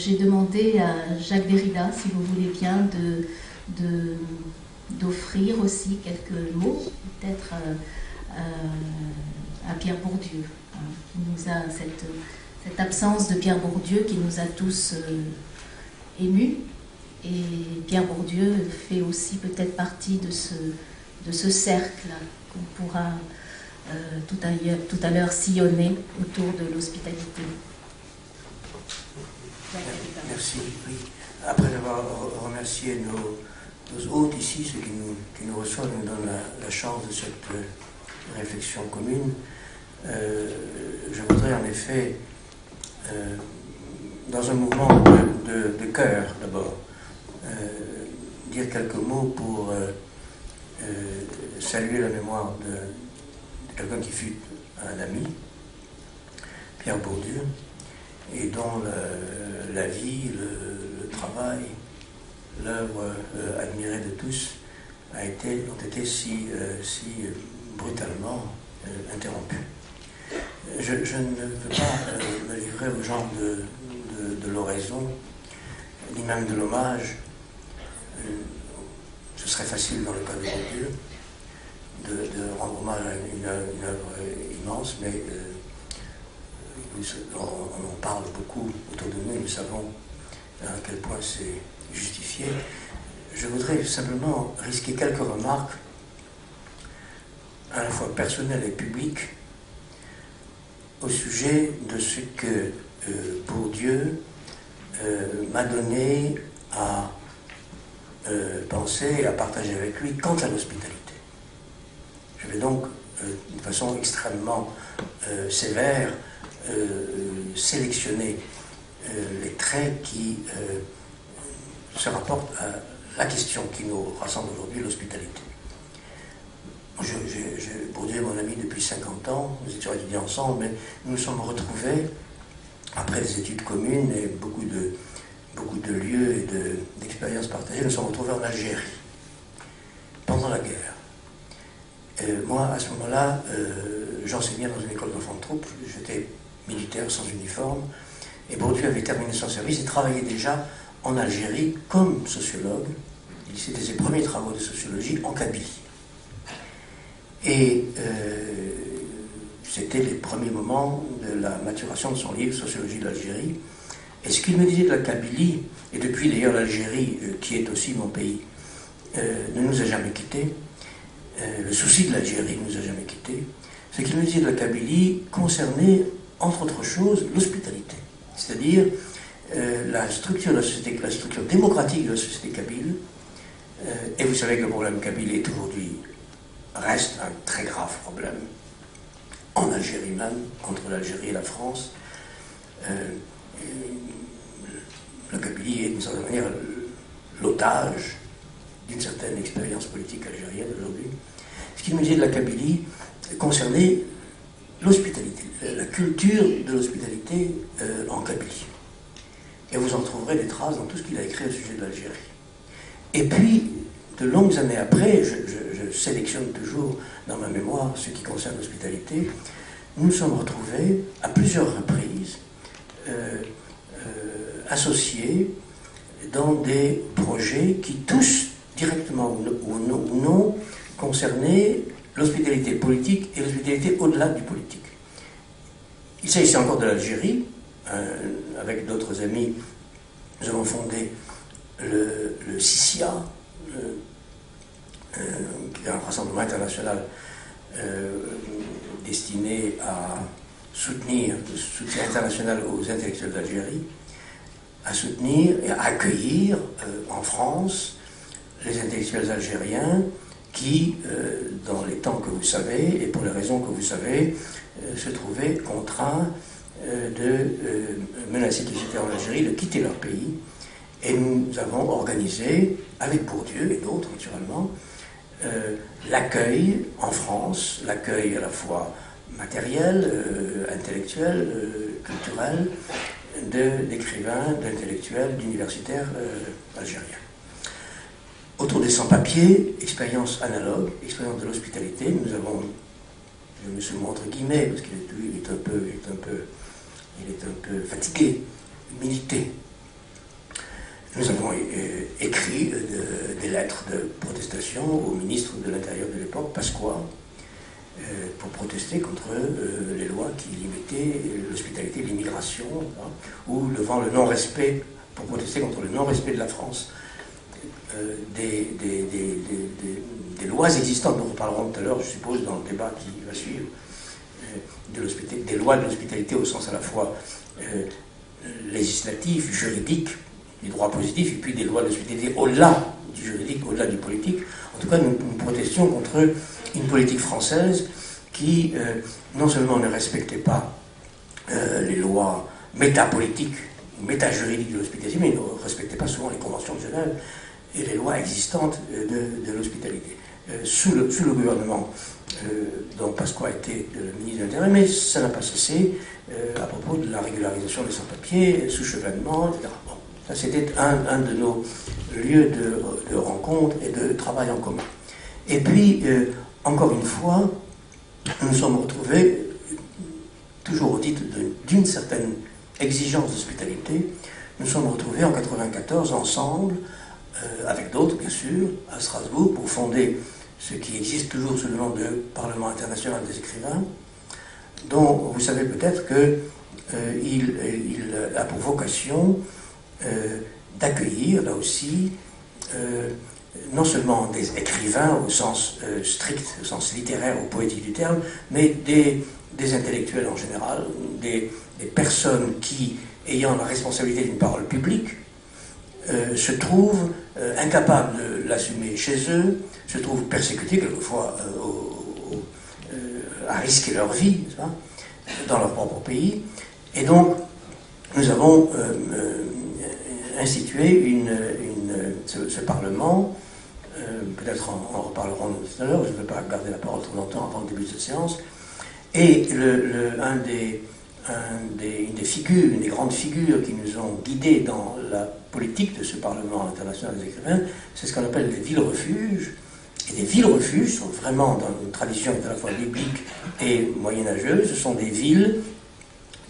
j'ai demandé à Jacques Derrida, si vous voulez bien, d'offrir aussi quelques mots, peut-être à Pierre Bourdieu, hein, qui nous a cette absence de Pierre Bourdieu qui nous a tous émus. Et Pierre Bourdieu fait aussi peut-être partie de ce cercle qu'on pourra tout à l'heure sillonner autour de l'hospitalité. Merci. Oui. Après avoir remercié nos hôtes ici, ceux qui nous reçoivent, nous donnent la chance de cette réflexion commune, je voudrais en effet, dans un mouvement de cœur d'abord, dire quelques mots pour saluer la mémoire de quelqu'un qui fut un ami, Pierre Bourdieu, et dont la vie, le travail, l'œuvre admirée de tous ont été si brutalement interrompus. Je ne veux pas me livrer au genre de l'oraison, ni même de l'hommage. Ce serait facile dans le cas de Bourdieu de rendre hommage à une œuvre immense, mais on en parle beaucoup autour de nous, nous savons à quel point c'est justifié. Je voudrais simplement risquer quelques remarques, à la fois personnelles et publiques, au sujet de ce que Bourdieu m'a donné à penser et à partager avec lui quant à l'hospitalité. Je vais donc, de façon extrêmement sévère, sélectionner les traits qui se rapportent à la question qui nous rassemble aujourd'hui, l'hospitalité. Bourdieu est mon ami depuis 50 ans, nous étions étudiés ensemble, mais nous nous sommes retrouvés, après des études communes et beaucoup de lieux et d'expériences partagées, nous nous sommes retrouvés en Algérie, pendant la guerre. Moi, à ce moment-là, j'enseignais dans une école d'enfants de troupe, j'étais militaire sans uniforme, et Bourdieu avait terminé son service et travaillait déjà en Algérie comme sociologue. C'était ses premiers travaux de sociologie en Kabylie. Et c'était les premiers moments de la maturation de son livre Sociologie de l'Algérie. Et ce qu'il me disait de la Kabylie, et depuis d'ailleurs l'Algérie, qui est aussi mon pays, ne nous a jamais quittés, le souci de l'Algérie ne nous a jamais quittés, ce qu'il me disait de la Kabylie concernait, entre autres choses, l'hospitalité. C'est-à-dire la structure de la société, la structure démocratique de la société kabyle. Et vous savez que le problème kabyle est aujourd'hui reste un très grave problème, en Algérie même, entre l'Algérie et la France. La Kabylie est d'une certaine manière l'otage d'une certaine expérience politique algérienne aujourd'hui. Ce qu'il me disait de la Kabylie concernait l'hospitalité, la culture de l'hospitalité en Kabylie. Et vous en trouverez des traces dans tout ce qu'il a écrit au sujet de l'Algérie. Et puis, de longues années après, je sélectionne toujours dans ma mémoire ce qui concerne l'hospitalité, nous nous sommes retrouvés à plusieurs reprises associés dans des projets qui tous, directement ou non, concernaient l'hospitalité politique et l'hospitalité au-delà du politique. Il s'agissait encore de l'Algérie. Avec d'autres amis, nous avons fondé le CICIA, qui est un rassemblement international destiné à soutenir, le soutien international aux intellectuels d'Algérie, à soutenir et à accueillir en France les intellectuels algériens qui, dans les temps que vous savez, et pour les raisons que vous savez, se trouvaient contraints de menacer de quitter en Algérie, de quitter leur pays. Et nous avons organisé, avec Bourdieu et d'autres naturellement, l'accueil en France, l'accueil à la fois matériel, intellectuel, culturel, d'écrivains, d'intellectuels, d'universitaires algériens. Autour des sans-papiers, expérience analogue, expérience de l'hospitalité, nous avons, je me suis entre guillemets, parce qu'il est un peu fatigué, milité écrit des lettres de protestation au ministre de l'Intérieur de l'époque, Pasqua, pour protester contre les lois qui limitaient l'hospitalité et l'immigration, hein, ou devant le non-respect, pour protester contre le non-respect de la France des lois existantes, dont nous parlerons tout à l'heure, je suppose, dans le débat qui va suivre, des lois de l'hospitalité au sens à la fois législatif, juridique, du droit positif, et puis des lois de l'hospitalité au-delà du juridique, au-delà du politique. En tout cas, nous protestions contre une politique française qui, non seulement ne respectait pas les lois métapolitiques, méta-juridiques de l'hospitalité, mais ne respectait pas souvent les conventions de Genève et les lois existantes de l'hospitalité. Sous le gouvernement dont Pasqua était le ministre de l'Intérieur, mais ça n'a pas cessé à propos de la régularisation des sans-papiers, sous chevènement, etc. Bon, ça c'était un de nos lieux de rencontre et de travail en commun. Et puis, encore une fois, nous nous sommes retrouvés, toujours au titre d'une certaine exigence d'hospitalité, nous nous sommes retrouvés en 1994 ensemble, avec d'autres bien sûr, à Strasbourg, pour fonder ce qui existe toujours sous le nom de Parlement international des écrivains, dont vous savez peut-être qu'il a pour vocation d'accueillir, là aussi, non seulement des écrivains au sens strict, au sens littéraire ou poétique du terme, mais des intellectuels en général, des personnes qui, ayant la responsabilité d'une parole publique, se trouvent incapables de l'assumer chez eux, se trouvent persécutés quelquefois à risquer leur vie, dans leur propre pays. Et donc, nous avons institué ce Parlement. Peut-être en reparlerons tout à l'heure, je ne vais pas garder la parole trop longtemps avant le début de cette séance. Et une des grandes figures qui nous ont guidés dans la politique de ce Parlement international des écrivains, c'est ce qu'on appelle les villes-refuges. Et les villes-refuges sont vraiment dans une tradition à la fois biblique et moyenâgeuse. Ce sont des villes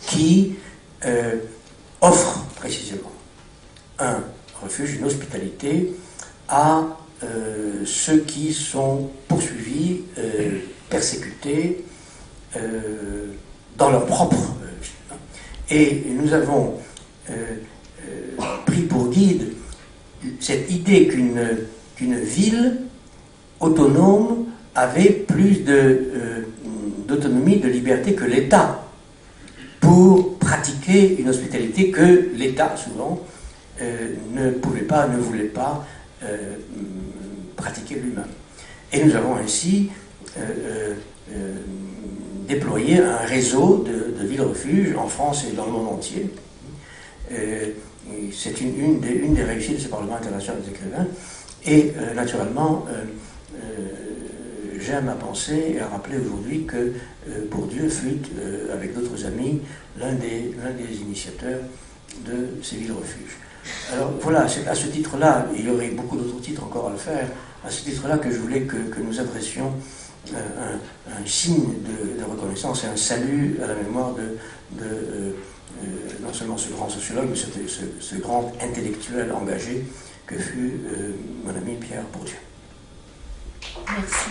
qui offrent précisément un refuge, une hospitalité à ceux qui sont poursuivis, persécutés dans leur propre et nous avons pris pour guide cette idée qu'une ville autonome avait plus d'autonomie, de liberté que l'État pour pratiquer une hospitalité que l'État, souvent, ne pouvait pas, ne voulait pas pratiquer lui-même. Et nous avons ainsi déployer un réseau de villes-refuges en France et dans le monde entier. C'est une des réussites de ce Parlement international des écrivains. Et naturellement, j'aime à penser et à rappeler aujourd'hui que Bourdieu fut, avec d'autres amis, l'un des initiateurs de ces villes-refuges. Alors voilà, c'est à ce titre-là, il y aurait beaucoup d'autres titres encore à le faire, à ce titre-là que je voulais que nous adressions un signe de reconnaissance et un salut à la mémoire de non seulement ce grand sociologue, mais ce grand intellectuel engagé que fut mon ami Pierre Bourdieu. Merci.